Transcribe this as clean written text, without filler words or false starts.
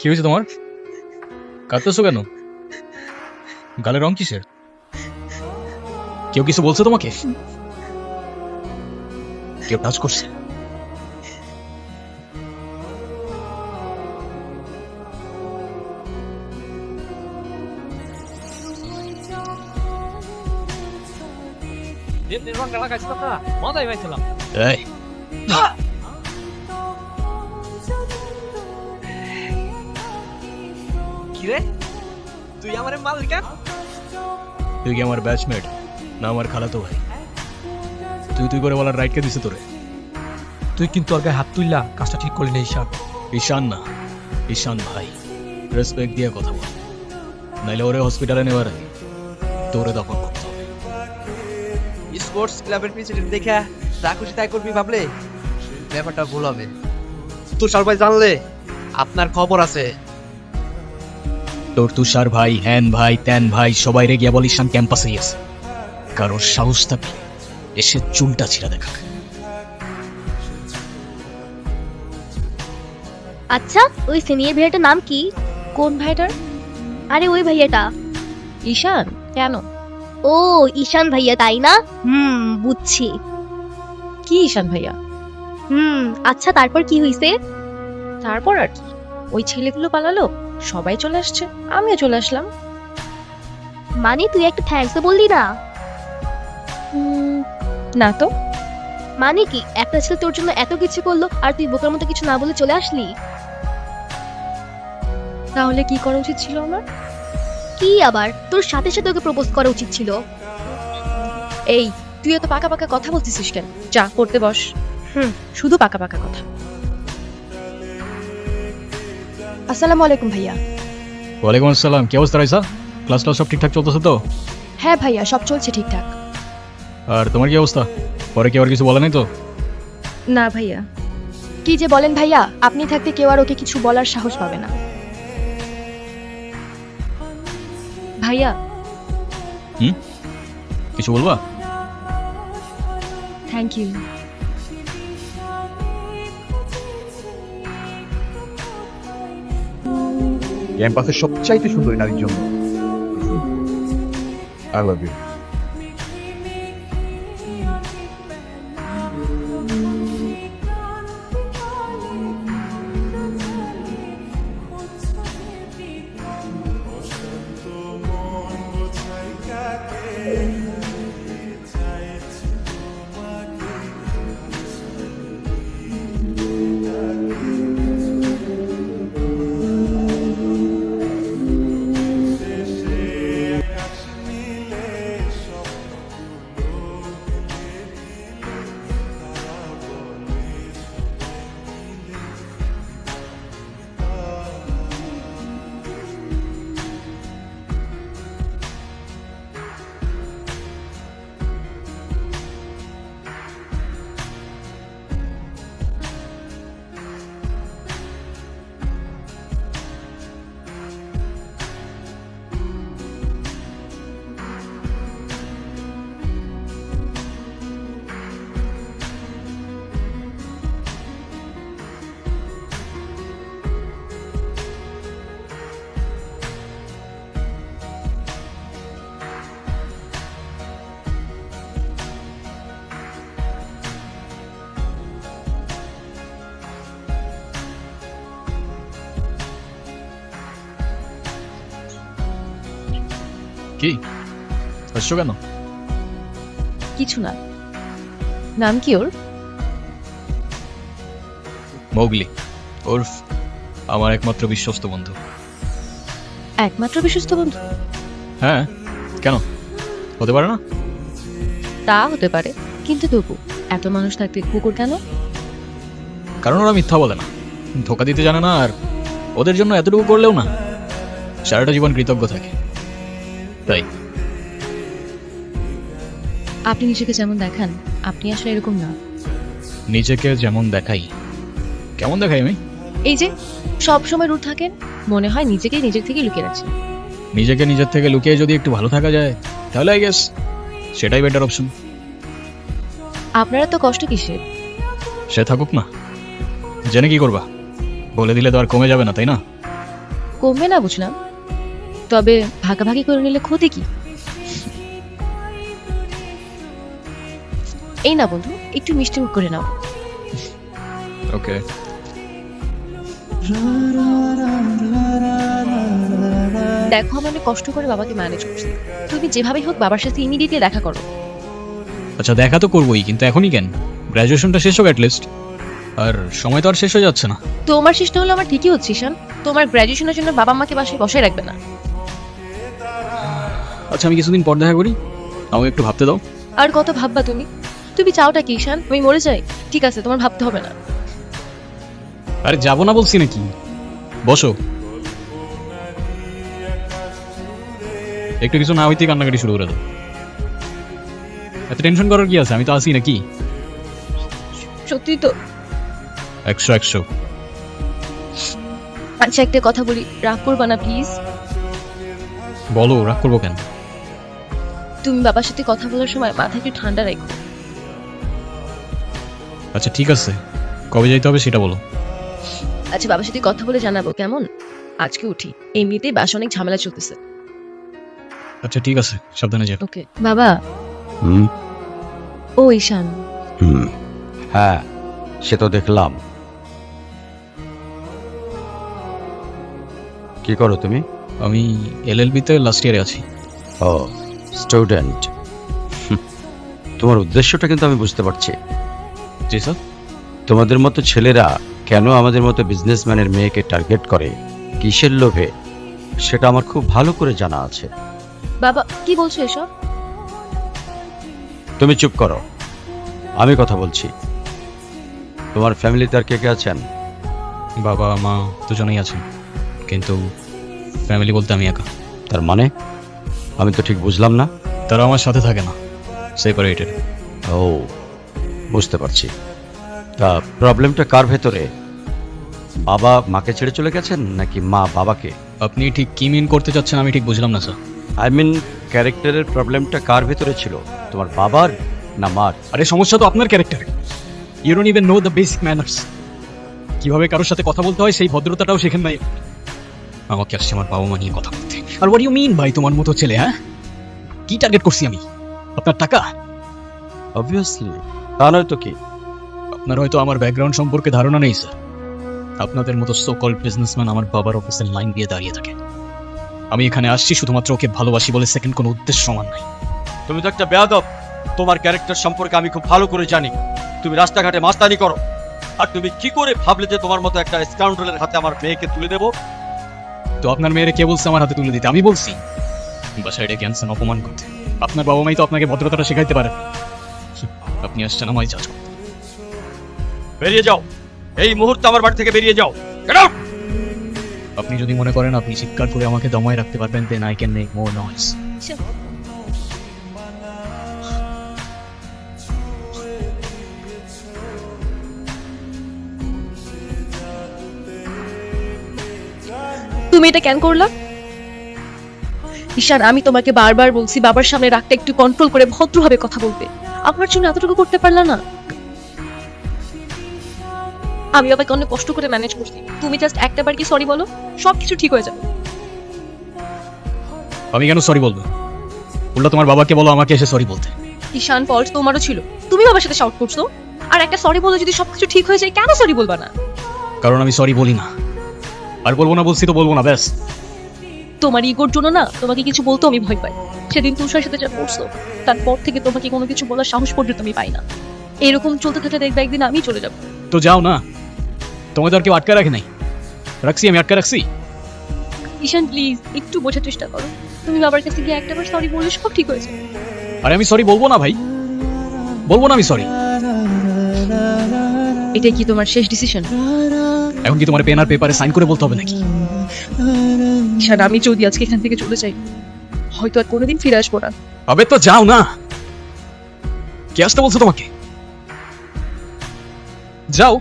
কি হয়েছে তোমার? কাঁদতেছো কেন? গালের রং কিসের? কেউ কিছু বলছে তোমাকে? কেউ টাচ করছে? মজাই পাইছিলাম। এই কিরে তুই আমার মালিক? তুই কি আমার ব্যাচমেট না আমার খালাতো ভাই? তুই তুই করে বলার রাইট কে দিছে তোরে? তুই কিন্তু ওর গায়ে হাত তুললা, কাজটা ঠিক করলি না ঈশান। ঈশান না, ঈশান ভাই। রেসপেক্ট দিয়ে কথা বল, নাইলে ওরে হসপিটালে নেওয়ার আগে তোরে দখল করতে হবে। স্পোর্টস ক্লাবের প্রেসিডেন্ট দেখা যা খুশি তাই করবি ভাবলে ব্যাপারটা ভুল হবে। তুষার ভাই জানলে আপনার খবর আছে। তোর তুষার ভাই, হ্যান ভাই, ত্যান ভাই সবাই রে গিয়া বল ঈশান ক্যাম্পাসেই আছে। কারোর সাহস থাকলে এসে চুলটা ছিঁড়া দেখা। আচ্ছা, ওই সিনিয়র ভাইয়াটার নাম কি? কোন ভাইটার? আরে ওই ভাইয়াটা। ঈশান? কেন? ও ঈশান ভাইয়া, তাই না? বুঝছি। কি ঈশান ভাইয়া? আচ্ছা তারপর কি হইছে? তারপর আর কি, ওই ছেলেগুলো পালালো, সবাই চলে আসছে, আমিও চলে আসলাম। মানে তুই একটা থ্যাঙ্কস বললি না? না তো। মানে কি একটা ছেলে তোর জন্য এত কিছু করলো আর তুই বোকার মতো কিছু না বলে চলে আসলি? তাহলে কি করা উচিত ছিল আমার? কি আবার, তোর সাথে সাথে ওকে প্রপোজ করা উচিত ছিল। এই, তুই এত পাকা পাকা কথা বলতেছিস কেন? যা পড়তে বস। শুধু পাকা পাকা কথা। আসসালামু আলাইকুম ভাইয়া। ওয়ালাইকুম আসসালাম। কি অবস্থা রাইসা? ক্লাস সব ঠিকঠাক চলতেছে তো? হ্যাঁ ভাইয়া, সব চলছে ঠিকঠাক। আর তোমার কি অবস্থা? পরে কি আর কিছু বলে নাই তো? না ভাইয়া। কি যে বলেন ভাইয়া, আপনি থাকতে কেউ আর ওকে কিছু বলার সাহস পাবে না। ভাইয়া। কিছু বলবা? Thank you. ক্যাম্পাসের সবচাইতে সুন্দরী নারীর জন্য আই লাভ ইউ। কি হাসছো কেন? কিছু না। নাম কি ওর? মোগলি, ওরফ আমার একমাত্র বিশ্বস্ত বন্ধু। একমাত্র বিশ্বস্ত বন্ধু? হ্যাঁ, কেন হতে পারে না? তা হতে পারে, কিন্তু তবু এত মানুষ থাকতে কুকুর কেন? কারণ ওরা মিথ্যা বলে না, ধোকা দিতে জানে না, আর ওদের জন্য এতটুকু করলেও না সারাটা জীবন কৃতজ্ঞ থাকে। তাই আপনি নিজেকে যেমন দেখান, আপনি আসলে এরকম না। নিজেকে যেমন দেখাই? কেমন দেখাই আমি? এই যে সব সময় রুট থাকেন, মনে হয় নিজেকেই নিজের থেকে লুকিয়ে রাখছেন। নিজেকে নিজের থেকে লুকিয়ে যদি একটু ভালো থাকা যায় তাহলে আই গেস সেটাই বেটার অপশন। আপনারা তো কষ্ট কিসের? সে থাকুক না, জেনে কি করবা? বলে দিলে তো আর কমে যাবে না, তাই না? কমবে না বুঝলাম, তবে ভাগাভাগি করে নিলে ক্ষতি কি? এই না বন্ধু, একটু মিষ্টি মুখ করে নাও। ওকে। দেখো আমি অনেক কষ্ট করে বাবাকে ম্যানেজ করছি, তুমি যেভাবেই হোক বাবার সাথে ইমিডিয়েটলি দেখা করো। আচ্ছা দেখা তো করবোই, কিন্তু এখনই কেন? গ্র্যাজুয়েশনটা শেষ হোক অ্যাটলিস্ট। আর সময় তো আর শেষ হয়ে যাচ্ছে না। তোমার শেষটা হলো আমার ঠিকই হচ্ছে ঈশান, তোমার গ্র্যাজুয়েশনের জন্য বাবা মাকে বাসায় বসায় রাখবে না। আচ্ছা আমি কিছুদিন পর দেখা করি, আমাকে একটু ভাবতে দাও। আর কত ভাববা তুমি? তুমি চাওটা কি ঈশান, আমি মরে যাই? ঠিক আছে, তোমার ভাবতে হবে না। আরে যাবো না বলছি নাকি, বসো। একটু কিছু না হইতেই কান্নাকাটি শুরু করে দাও। এত টেনশন করার কি আছে, আমি তো আছি নাকি। সত্যি তো? 100 আচ্ছা একটা কথা বলি, রাগ করবা না প্লিজ। বলো, রাগ করবো কেন? তুমি বাবার সাথে কথা বলার সময় মাথা একটু ঠান্ডা রাখো। আচ্ছা ঠিক আছে, কবে যাইতে হবে সেটা বলো। আচ্ছা বাবার সাথে কথা বলে জানাবো কেমন? আজকে উঠি, এমনিতেই বাসা অনেক ঝামেলা চলতেছে। আচ্ছা ঠিক আছে, সাবধানে যাও। ওকে বাবা। হুম ও ঈশান, হুম হ্যাঁ, সে তো দেখলাম। কি করো তুমি? আমি এলএলবি-তে লাস্ট ইয়ারে আছি। ও স্টুডেন্ট। তোমার উদ্দেশ্যটা কিন্তু আমি বুঝতে পারছি। জি স্যার। তোমাদের মতো ছেলেরা কেন আমাদের মতো বিজনেসম্যানের মেয়েকে টার্গেট করে, কিসের লোভে, সেটা আমার খুব ভালো করে জানা আছে। বাবা কি বলছো এসব? তুমি চুপ করো, আমি কথা বলছি। তোমার ফ্যামিলিতে আর কে কে আছেন? বাবা মা দুজনেই আছেন, কিন্তু ফ্যামিলি বলতে আমি একা। তার মানে আমি তো ঠিক বুঝলাম না। তারা আমার সাথে থাকে না, সেপারেটেড। ও বুঝতে পারছি। তা প্রবলেমটা কার ভেতরে? বাবা মাকে ছেড়ে চলে গেছেন নাকি মা বাবাকে? আপনি ঠিক কি মিন করতে চাচ্ছেন আমি ঠিক বুঝলাম না স্যার। আই মিন ক্যারেক্টারের প্রবলেমটা কার ভেতরে ছিল, তোমার বাবার না মার? আরে সমস্যা তো আপনার ক্যারেক্টারে। You don't even know the basic manners. কিভাবে কারোর সাথে কথা বলতে হয় সেই ভদ্রতাটাও শেখেন নাই। আমাকে আসছে আমার বাবা মা নিয়ে কথা বলতে। আর হোয়াট ইউ মিন ভাই, তোমার মতো ছেলে? হ্যাঁ, কি টার্গেট করছি আমি? আপনার টাকা? অবভিয়াসলি, তা নয় তো কি? আপনার হয়তো আমার ব্যাকগ্রাউন্ড সম্পর্কে ধারণা নেই স্যার। আপনাদের মতো সো কল্ড বিজনেসম্যান আমার বাবার অফিসের লাইন দিয়ে দাঁড়িয়ে থাকে। আমি এখানে আসছি শুধুমাত্র ওকে ভালোবাসি বলে, সেকেন্ড কোনো উদ্দেশ্য সমান নাই। তুমি তো একটা বেয়াদব। তোমার ক্যারেক্টার সম্পর্কে আমি খুব ভালো করে জানি। তুমি রাস্তাঘাটে মাস্তানি করো, আর তুমি কি করে ভাবলে যে তোমার মতো একটা স্কাউন্ডারের হাতে আমার মেয়েকে তুলে দেবো? তো আপনার মেয়েরে কে বলছে আমার হাতে তুলে দিতে? আমি বলছি? বাসায় ডেকে আনছেন অপমান করতে। আপনার বাবা মাই তো আপনাকে ভদ্রতাটা শেখাইতে পারে। আপনি আসছেন আমায় জাজ করতে। বেরিয়ে যাও, এই মুহূর্তে আমার বাড়ি থেকে বেরিয়ে যাও। Get out! আপনি যদি মনে করেন আপনি চিৎকার করে আমাকে দমায় রাখতে পারবেন, then I can make more noise. তুমি এটা কেন করলা? ঈশান আমি তোমাকে বারবার বলছি বাবার সামনে রাগটা একটু কন্ট্রোল করে ভদ্রভাবে কথা বলতে, আমার জন্য এতটুকু করতে পারলা না? আমি বাবাকে অনেক কষ্ট করে ম্যানেজ করছি, তুমি জাস্ট একটা বার কি সরি বলো, সবকিছু ঠিক হয়ে যাবে। আমি কেন সরি বলবো? উল্টা তোমার বাবাকে বলো আমাকে এসে সরি বলতে। ঈশান ফল্ট তোমারও ছিল, তুমি বাবার সাথে শাউট করছো। আর একটা সরি বলে যদি সবকিছু ঠিক হয়ে যায়, কেন সরি বলবা না? কারণ আমি সরি বলি না, আর বলবো না, বলছি তো বলবো না, ব্যাস। তোমার ইগোর জন্য না তোমাকে কিছু বলতে আমি ভয় পাই। সেদিন তুষার সাথে যা করছো, তারপর থেকে তোমাকে কোনো কিছু বলার সাহস পর্যন্ত আমি পাই না। এরকম চলতে থাকলে দেখবে একদিন আমি চলে যাবো। তো যাও না, তোমাদের আর কেউ আটকে রাখে নাই? রাখছি, আমি আটকে রাখছি। ঈশান প্লিজ একটু বোঝার চেষ্টা করো, তুমি বাবার কাছে গিয়ে একটাবার সরি বললে সব ঠিক হয়েছে। আরে আমি সরি বলবো না ভাই, বলবো না আমি সরি। এটাই কি তোমার শেষ ডিসিশন? এখন কি তোমার পেন আর পেপারে সাইন করে বলতে হবে নাকি? ঈশান আমি যদি আজকে এখান থেকে চলে যাই, হয়তো আর কোনোদিন ফিরে আসবো না। আবে তো যাও না, কে আসতে বলছো তোমাকে? যাও।